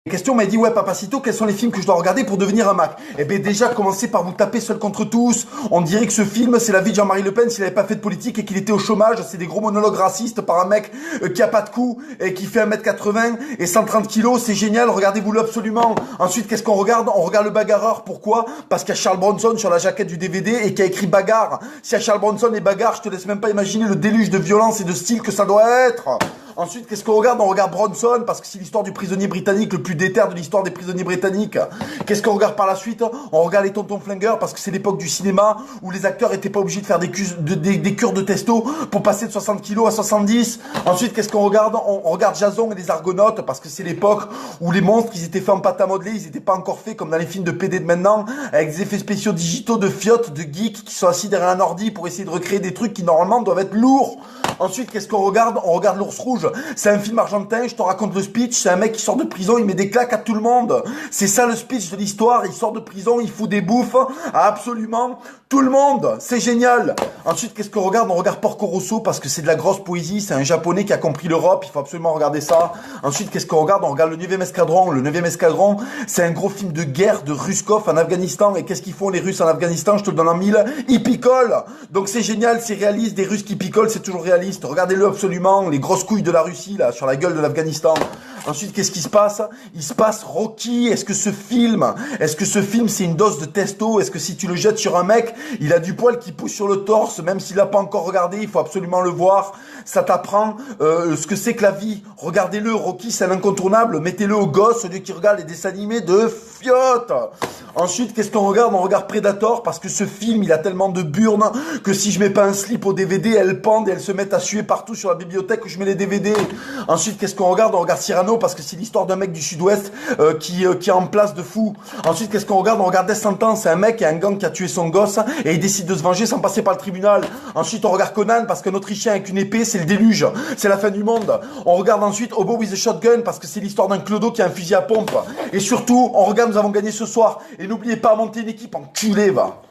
Question m'a dit ouais Papacito, quels sont les films que je dois regarder pour devenir un Mac? Eh ben déjà commencez par vous taper Seul contre tous. On dirait que ce film c'est la vie de Jean-Marie Le Pen s'il avait pas fait de politique et qu'il était au chômage. C'est des gros monologues racistes par un mec qui a pas de cou et qui fait 1m80 et 130 kilos. C'est génial, regardez-vous-le absolument. Ensuite qu'est-ce qu'on regarde? On regarde Le Bagarreur. Pourquoi? Parce qu'il y a Charles Bronson sur la jaquette du DVD et qui a écrit bagarre. S'il y a Charles Bronson et bagarre, je te laisse même pas imaginer le déluge de violence et de style que ça doit être. Ensuite, qu'est-ce qu'on regarde? On regarde Bronson, parce que c'est l'histoire du prisonnier britannique le plus déter de l'histoire des prisonniers britanniques. Qu'est-ce qu'on regarde par la suite? On regarde les Tontons Flingueurs, parce que c'est l'époque du cinéma où les acteurs étaient pas obligés de faire des cures de testo pour passer de 60 kilos à 70. Ensuite, qu'est-ce qu'on regarde? On regarde Jason et les Argonautes, parce que c'est l'époque où les monstres, ils étaient faits en pâte à modeler, ils étaient pas encore faits comme dans les films de PD de maintenant, avec des effets spéciaux digitaux de fiottes, de geeks qui sont assis derrière un ordi pour essayer de recréer des trucs qui normalement doivent être lourds. Ensuite, qu'est-ce qu'on regarde? On regarde L'Ours Rouge. C'est un film argentin, je te raconte le speech. C'est un mec qui sort de prison, il met des claques à tout le monde. C'est ça le speech de l'histoire. Il sort de prison, il fout des bouffes à absolument tout le monde. C'est génial. Ensuite, qu'est-ce qu'on regarde? On regarde Porco Rosso parce que c'est de la grosse poésie. C'est un japonais qui a compris l'Europe. Il faut absolument regarder ça. Ensuite, qu'est-ce qu'on regarde? On regarde le 9e Escadron. Le 9e Escadron, c'est un gros film de guerre de Ruskov en Afghanistan. Et qu'est-ce qu'ils font les Russes en Afghanistan? Je te le donne en mille. Ils picolent. Donc c'est génial, c'est réaliste. Des Russes qui picolent, c'est toujours réaliste. Regardez-le absolument, les grosses couilles de la Russie, là, sur la gueule de l'Afghanistan. Ensuite, qu'est-ce qui se passe? Il se passe Rocky. Est-ce que ce film, c'est une dose de testo? Est-ce que si tu le jettes sur un mec, il a du poil qui pousse sur le torse, même s'il l'a pas encore regardé, il faut absolument le voir. Ça t'apprend ce que c'est que la vie. Regardez-le, Rocky, c'est un incontournable. Mettez-le au gosse, celui qui regarde les dessins animés de fiottes. Ensuite, qu'est-ce qu'on regarde? On regarde Predator parce que ce film, il a tellement de burnes que si je mets pas un slip au DVD, elles pendent et elles se mettent à suer partout sur la bibliothèque où je mets les DVD. Ensuite, qu'est-ce qu'on regarde? On regarde Cyrano parce que c'est l'histoire d'un mec du sud-ouest qui est en place de fou. Ensuite, qu'est-ce qu'on regarde? On regarde Death Sentence. C'est un mec et un gang qui a tué son gosse et il décide de se venger sans passer par le tribunal. Ensuite, on regarde Conan parce qu'un Autrichien avec une épée, c'est le déluge. C'est la fin du monde. On regarde ensuite Hobo with a Shotgun parce que c'est l'histoire d'un clodo qui a un fusil à pompe. Et surtout, on regarde Nous avons gagné ce soir. Et n'oubliez pas à monter une équipe, enculé, va.